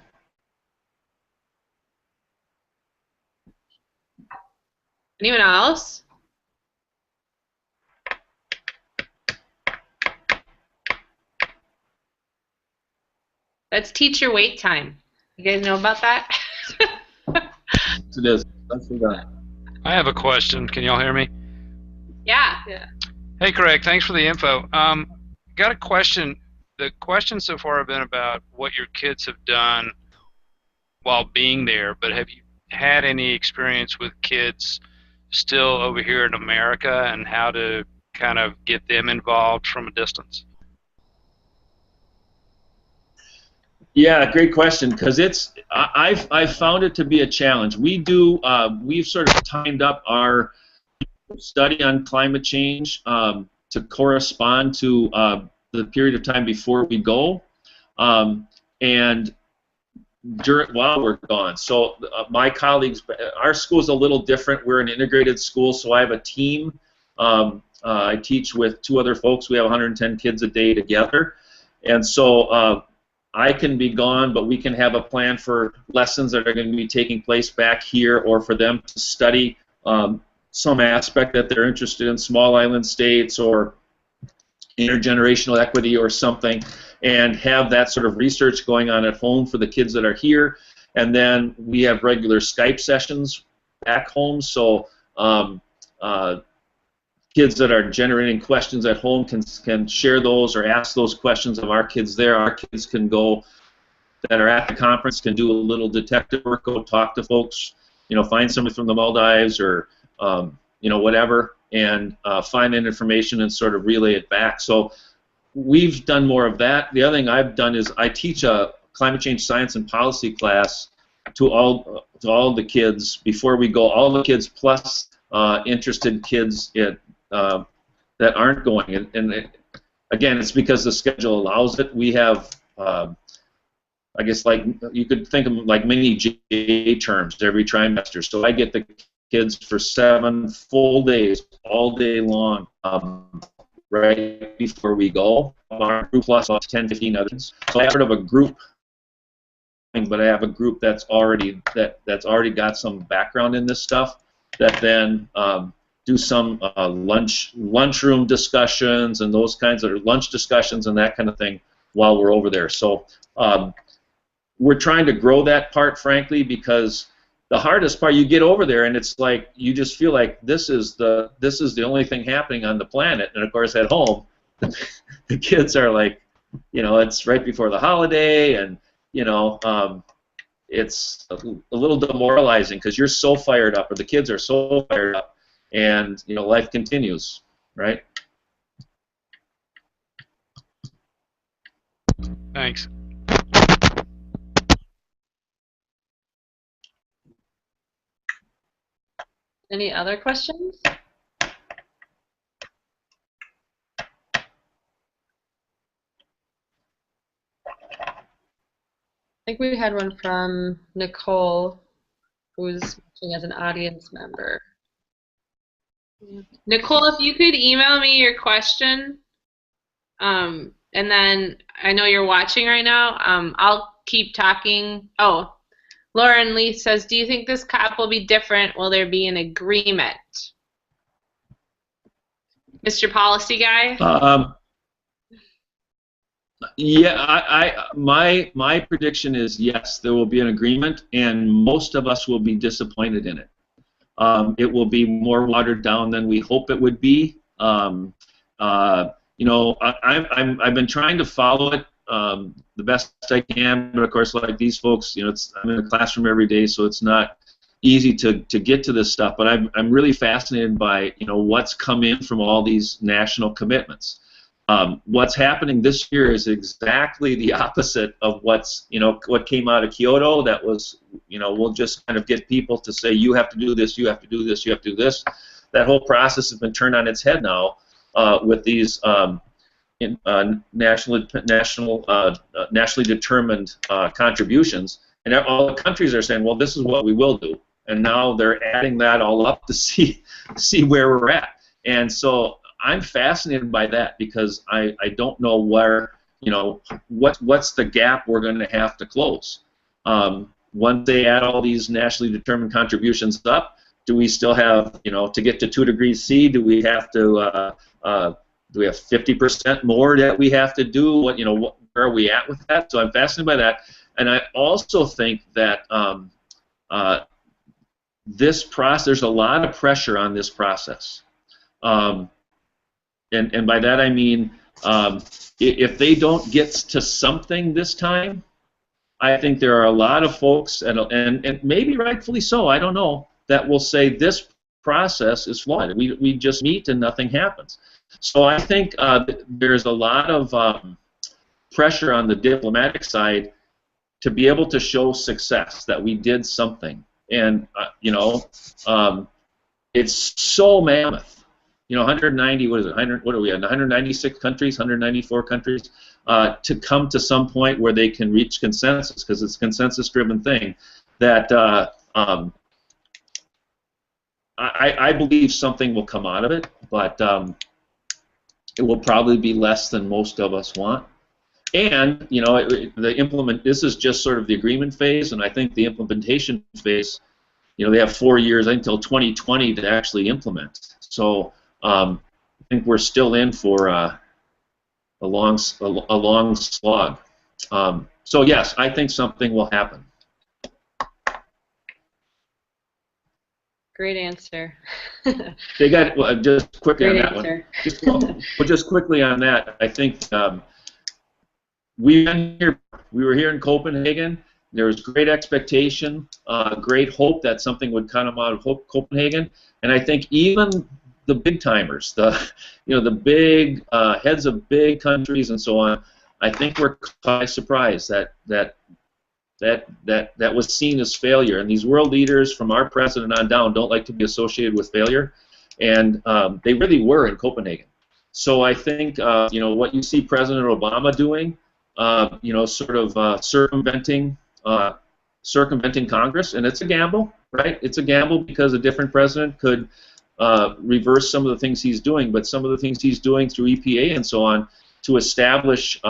Anyone else? That's teacher wait time. You guys know about that? It is. That's what I have a question. Can y'all hear me? Yeah. Hey, Craig. Thanks for the info. Got a question. The questions so far have been about what your kids have done while being there, but have you had any experience with kids still over here in America and how to kind of get them involved from a distance? Yeah, great question, because I've found it to be a challenge. We've sort of timed up our study on climate change to correspond to the period of time before we go, and while we're gone. So my colleagues, our school is a little different. We're an integrated school, so I have a team. I teach with 2 other folks. We have 110 kids a day together, and so I can be gone, but we can have a plan for lessons that are going to be taking place back here, or for them to study some aspect that they're interested in, small island states or intergenerational equity or something, and have that sort of research going on at home for the kids that are here. And then we have regular Skype sessions back home, so kids that are generating questions at home can share those or ask those questions of our kids there. Our kids can go, that are at the conference, can do a little detective work, go talk to folks, find somebody from the Maldives or whatever, and find that information and sort of relay it back. So we've done more of that. The other thing I've done is I teach a climate change science and policy class to all the kids before we go. All the kids plus interested kids that aren't going. And again, it's because the schedule allows it. We have, I guess, like you could think of like mini JA terms every trimester. So I get the kids for 7 full days, all day long, right before we go. Our group plus about 10, 15 others. So I have sort of a group, but I have a group that's already got some background in this stuff that then do some lunchroom discussions and those kinds of lunch discussions and that kind of thing while we're over there. So we're trying to grow that part, frankly, because the hardest part, you get over there and it's like you just feel like this is the only thing happening on the planet. And of course, at home, the kids are like, you know, it's right before the holiday, and you know, it's a little demoralizing because you're so fired up, or the kids are so fired up, and you know, life continues, right? Thanks. Any other questions? I think we had one from Nicole, who's watching as an audience member. Nicole, if you could email me your question, and then I know you're watching right now. I'll keep talking. Oh, Lauren Lee says, do you think this COP will be different? Will there be an agreement? Mr. Policy Guy? Yeah, my prediction is yes, there will be an agreement, and most of us will be disappointed in it. It will be more watered down than we hope it would be. You know, I've been trying to follow it the best I can, but of course, like these folks, you know, I'm in the classroom every day, so it's not easy to get to this stuff. But I'm really fascinated by, you know, what's come in from all these national commitments. What's happening this year is exactly the opposite of what's, you know, what came out of Kyoto. That was, you know, we'll just kind of get people to say, you have to do this, you have to do this, you have to do this. That whole process has been turned on its head now with these nationally determined contributions, and all the countries are saying, well, this is what we will do, and now they're adding that all up to see where we're at. And so I'm fascinated by that because I don't know where, you know, what's the gap we're going to have to close. Once they add all these nationally determined contributions up, do we still have, you know, to get to 2 degrees C, do we have to do we have 50% more that we have to do? What, you know, where are we at with that? So I'm fascinated by that, and I also think that this process, there's a lot of pressure on this process, and by that I mean if they don't get to something this time, I think there are a lot of folks, and maybe rightfully so, I don't know, that will say this process is flawed. We just meet and nothing happens. So I think there's a lot of pressure on the diplomatic side to be able to show success, that we did something. And, you know, it's so mammoth. You know, 190, what is it, 100, what are we at, 196 countries, 194 countries, to come to some point where they can reach consensus, because it's a consensus-driven thing, that I believe something will come out of it, but it will probably be less than most of us want. And, you know, this is just sort of the agreement phase, and I think the implementation phase, you know, they have 4 years until 2020 to actually implement. So I think we're still in for a long slog. So yes, I think something will happen. Great answer. They got, well, just quickly Great on that answer. one. Just quickly on that, I think we were here in Copenhagen. There was great expectation, great hope that something would come out of Copenhagen, and I think even the big timers, the big heads of big countries and so on, I think we're caught by surprise that was seen as failure. And these world leaders, from our president on down, don't like to be associated with failure, and they really were in Copenhagen. So I think you know, what you see President Obama doing, you know, sort of circumventing Congress, and it's a gamble, right? It's a gamble because a different president could reverse some of the things he's doing, but some of the things he's doing through EPA and so on to establish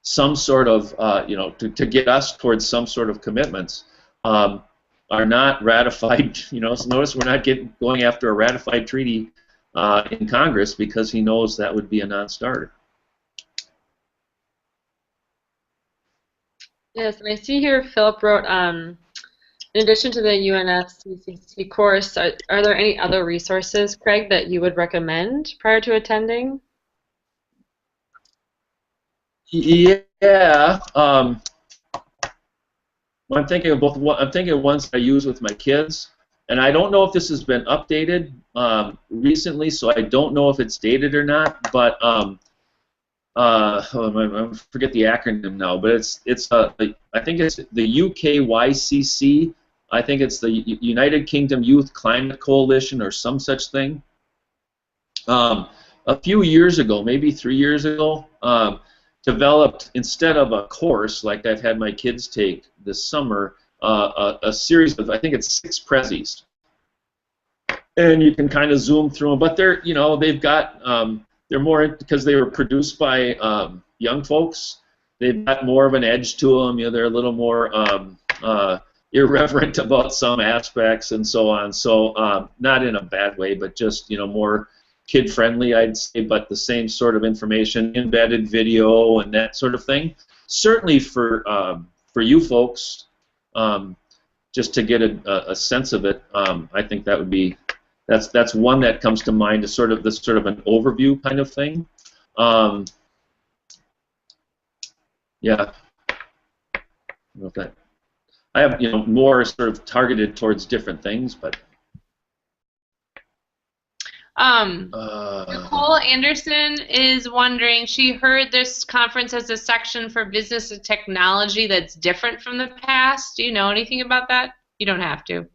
some sort of, you know, to get us towards some sort of commitments. are not ratified. You know, so notice we're not going after a ratified treaty in Congress because he knows that would be a non-starter. Yes, and I see here Philip wrote, in addition to the UNFCCC course, are there any other resources, Craig, that you would recommend prior to attending? Yeah. Well, I'm thinking of both. I'm thinking of ones I use with my kids, and I don't know if this has been updated recently, so I don't know if it's dated or not. But I forget the acronym now, but I think it's the UKYCC. I think it's the United Kingdom Youth Climate Coalition or some such thing. A few years ago, maybe 3 years ago, developed, instead of a course like I've had my kids take this summer, a series of, I think it's 6 prezzies, and you can kind of zoom through them. But they're, you know, they've got they're more, because they were produced by young folks. They've got more of an edge to them. You know, they're a little more irreverent about some aspects and so on. So not in a bad way, but just, you know, more kid-friendly, I'd say, but the same sort of information, embedded video and that sort of thing. Certainly for you folks, just to get a sense of it, I think that would be, that's one that comes to mind as sort of this sort of an overview kind of thing. Yeah. I don't know if that, I have, you know, more sort of targeted towards different things, but. Nicole Anderson is wondering, she heard this conference has a section for business and technology that's different from the past. Do you know anything about that? You don't have to.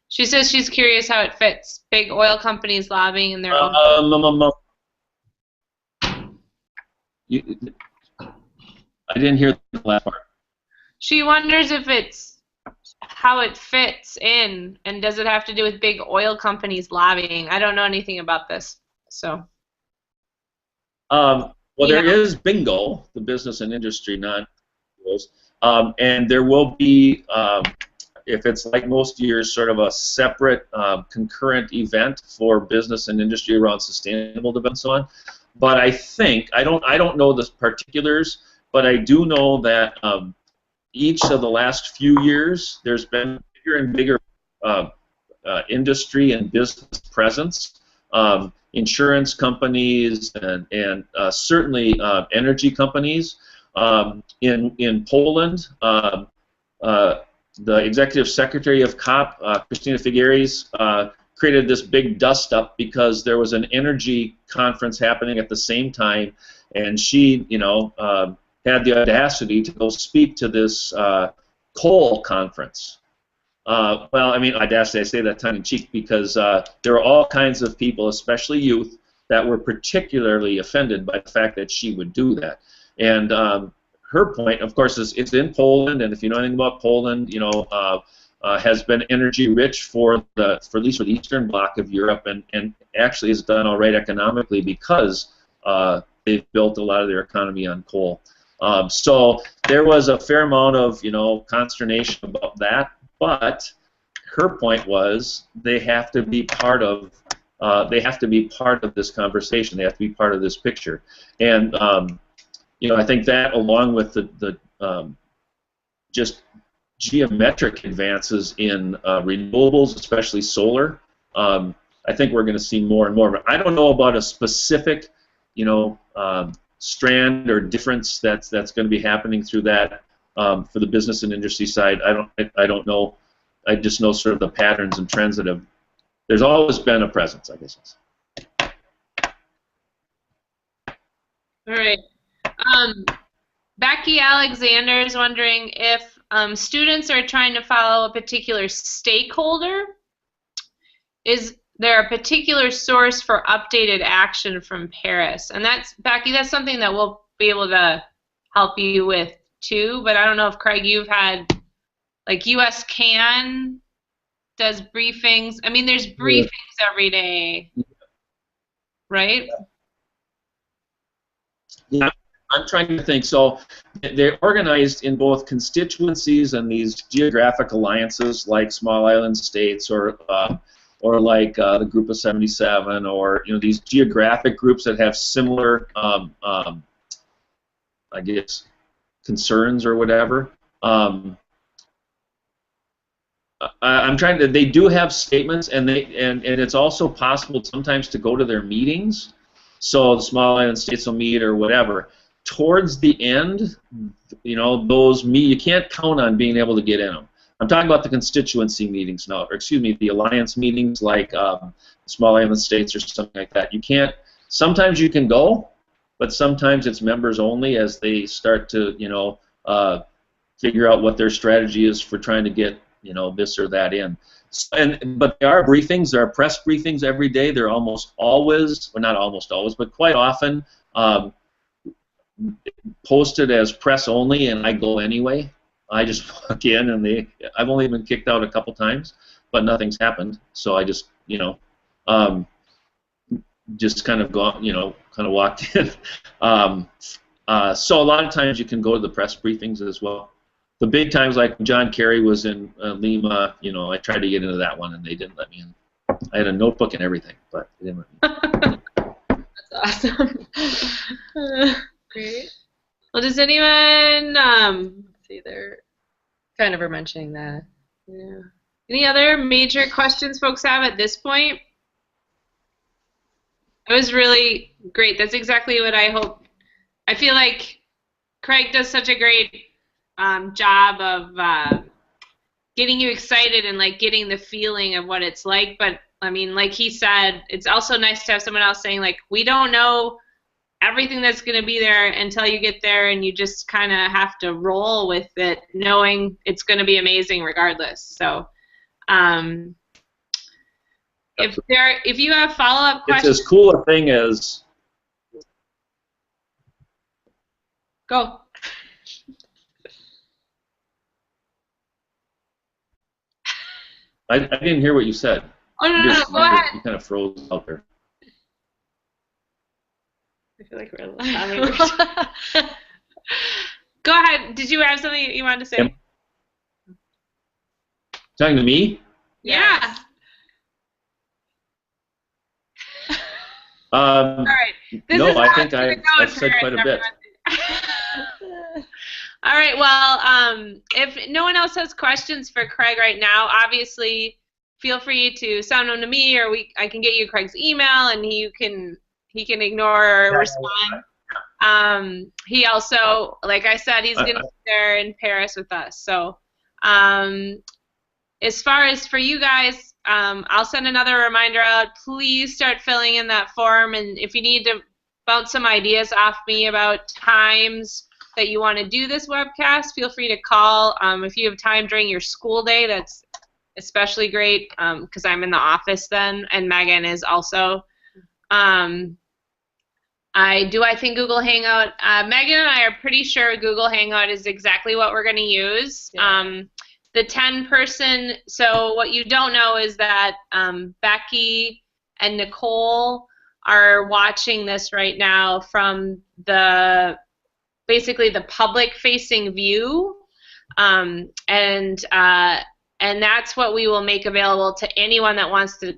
She says she's curious how it fits big oil companies lobbying in their own. I didn't hear the last part. She wonders if it's how it fits in, and does it have to do with big oil companies lobbying? I don't know anything about this, so. Well, there is bingo, the business and industry non-rules, and there will be, if it's like most years, sort of a separate concurrent event for business and industry around sustainable development and so on. But I think, I don't know the particulars, but I do know that each of the last few years, there's been bigger and bigger industry and business presence. Insurance companies and certainly energy companies. In Poland, the executive secretary of COP, Christina Figueres, created this big dust-up because there was an energy conference happening at the same time, and she, you know, had the audacity to go speak to this coal conference. Well, I mean, audacity, I say that tongue-in-cheek because there were all kinds of people, especially youth, that were particularly offended by the fact that she would do that. And her point, of course, is it's in Poland, and if you know anything about Poland, you know, has been energy-rich for at least for the Eastern Bloc of Europe, and actually has done all right economically because they've built a lot of their economy on coal. So there was a fair amount of, you know, consternation about that, but her point was they have to be part of this conversation. They have to be part of this picture, and you know, I think that along with the just geometric advances in renewables, especially solar, I think we're going to see more and more. But I don't know about a specific, you know, strand or difference that's going to be happening through that for the business and industry side. I don't know. I just know sort of the patterns and trends that have. There's always been a presence, I guess. All right. Becky Alexander is wondering if students are trying to follow a particular stakeholder. Is there a particular source for updated action from Paris? And that's, Becky, that's something that we'll be able to help you with too, but I don't know if, Craig, you've had, like, US CAN does briefings. I mean, there's briefings every day, right? Yeah. I'm trying to think. So they're organized in both constituencies and these geographic alliances, like small island states, or like the Group of 77, or these geographic groups that have similar, I guess, concerns or whatever. I'm trying to. They do have statements, and it's also possible sometimes to go to their meetings. So the small island states will meet or whatever. Towards the end, those you can't count on being able to get in them. I'm talking about the constituency meetings now, or excuse me, the alliance meetings, like small island states or something like that. You can't. Sometimes you can go, but sometimes it's members only as they start to figure out what their strategy is for trying to get this or that in. But there are briefings. There are press briefings every day. They're almost always, well, not almost always, but quite often posted as press only, and I go anyway. I just walk in, and I've only been kicked out a couple times, but nothing's happened. So I just just kind of walked in. So a lot of times you can go to the press briefings as well. The big times, like when John Kerry was in Lima, I tried to get into that one, and they didn't let me in. I had a notebook and everything, but they didn't let me in. That's awesome. Great. Well, does anyone Let's see, they're kind of mentioning that. Yeah. Any other major questions folks have at this point? It was really great. That's exactly what I hope. I feel like Craig does such a great job of getting you excited and like getting the feeling of what it's like. But I mean, like he said, it's also nice to have someone else saying, like, we don't know everything that's going to be there until you get there, and you just kind of have to roll with it, knowing it's going to be amazing regardless. So if you have follow-up questions, it's as cool a thing as go. I didn't hear what you said. Oh, no, go ahead. You kind of froze out there. I feel like we're having Go ahead. Did you have something you wanted to say? Talking to me? Yeah. All right. No, I think I've said quite a bit. All right. Well, if no one else has questions for Craig right now, obviously feel free to send them to me, or I can get you Craig's email, and he can ignore or respond. He also, like I said, he's going to be there in Paris with us. So as far as for you guys, I'll send another reminder out. Please start filling in that form, and if you need to bounce some ideas off me about times that you want to do this webcast, feel free to call. If you have time during your school day, that's especially great, because I'm in the office then, and Megan is also. I think Google Hangout, Megan and I are pretty sure Google Hangout is exactly what we're going to use. Yeah. The 10-person, so what you don't know is that Becky and Nicole are watching this right now from basically the public-facing view, and that's what we will make available to anyone that wants to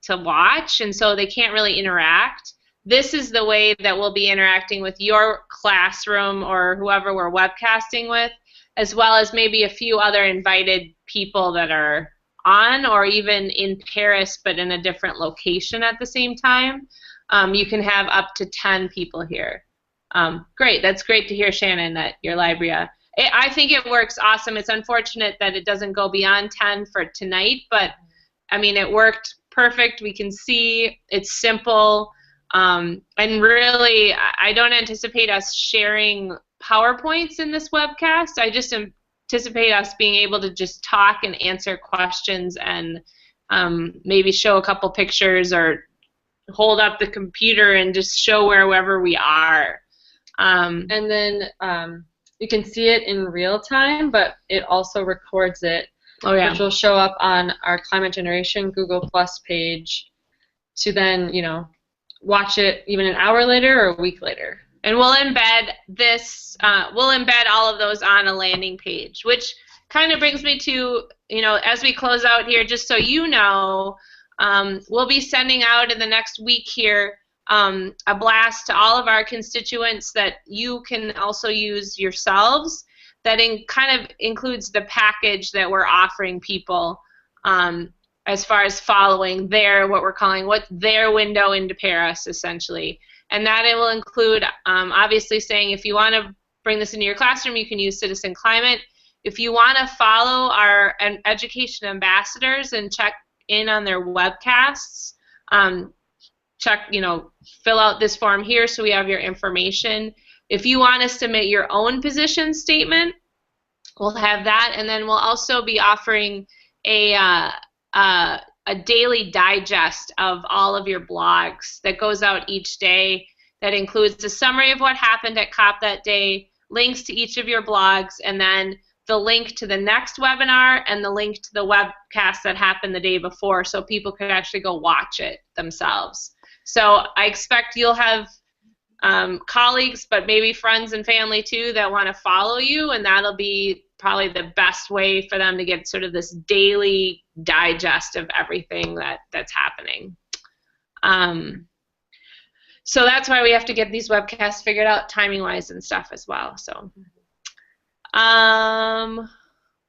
watch, and so they can't really interact. This is the way that we'll be interacting with your classroom or whoever we're webcasting with, as well as maybe a few other invited people that are on, or even in Paris but in a different location at the same time. You can have up to 10 people here. Great. That's great to hear, Shannon, that your library. I think it works awesome. It's unfortunate that it doesn't go beyond 10 for tonight, but I mean, it worked perfect. We can see it's simple. And really, I don't anticipate us sharing PowerPoints in this webcast. I just anticipate us being able to just talk and answer questions, and maybe show a couple pictures or hold up the computer and just show wherever we are. And then you can see it in real time, but it also records it, which will show up on our Climate Generation Google Plus page to then, watch it even an hour later or a week later. And we'll embed this, we'll embed all of those on a landing page, which kind of brings me to, as we close out here, just so you know, we'll be sending out in the next week here a blast to all of our constituents that you can also use yourselves, that kind of includes the package that we're offering people as far as following what we're calling their window into Paris, essentially. And that it will include, obviously, saying if you want to bring this into your classroom, you can use Citizen Climate. If you want to follow our education ambassadors and check in on their webcasts, fill out this form here so we have your information. If you want to submit your own position statement, we'll have that, and then we'll also be offering a daily digest of all of your blogs that goes out each day, that includes a summary of what happened at COP that day, links to each of your blogs, and then the link to the next webinar and the link to the webcast that happened the day before, so people could actually go watch it themselves. So I expect you'll have colleagues, but maybe friends and family too, that want to follow you, and that'll be probably the best way for them to get sort of this daily digest of everything that's happening. So that's why we have to get these webcasts figured out timing-wise and stuff as well. So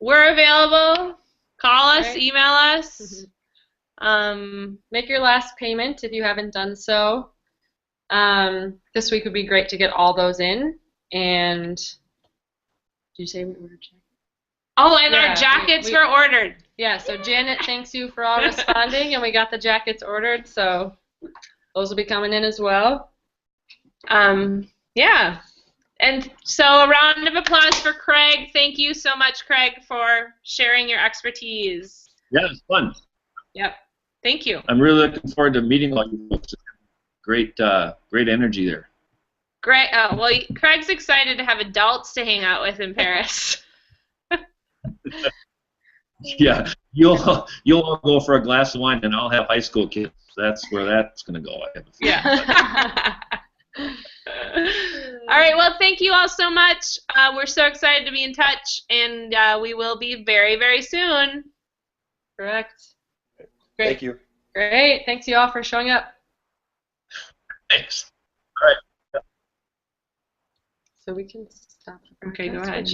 we're available. Call us, email us. Make your last payment if you haven't done so. This week would be great to get all those in. And did you say we ordered jackets? Oh, and our jackets were ordered. Yeah, so Janet, thanks you for all responding, and we got the jackets ordered, so those will be coming in as well. Yeah. And so a round of applause for Craig. Thank you so much, Craig, for sharing your expertise. Yeah, it's fun. Yep. Thank you. I'm really looking forward to meeting all you folks. Great energy there. Great. Well, Craig's excited to have adults to hang out with in Paris. Yeah, you'll all go for a glass of wine, and I'll have high school kids. That's where that's going to go. I have a feeling. Yeah. All right. Well, thank you all so much. We're so excited to be in touch, and we will be very, very soon. Correct. Great. Thank you. Great. Thanks you all for showing up. Thanks. All right. So we can stop. Okay, go ahead.